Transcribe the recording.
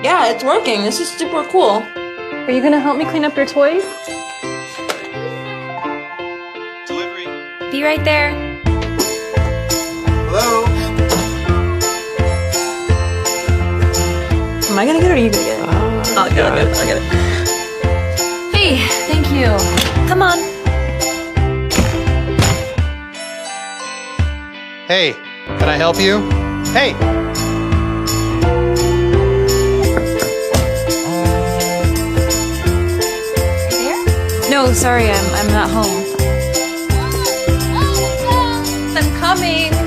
Yeah, it's working. This is super cool. Are you gonna help me clean up your toys? Delivery. Be right there. Hello? Am I gonna get it or are you gonna get it? I'll get it. I'll get it. Hey, thank you. Come on. Hey, can I help you? Hey! No, sorry, I'm not home. I'm coming.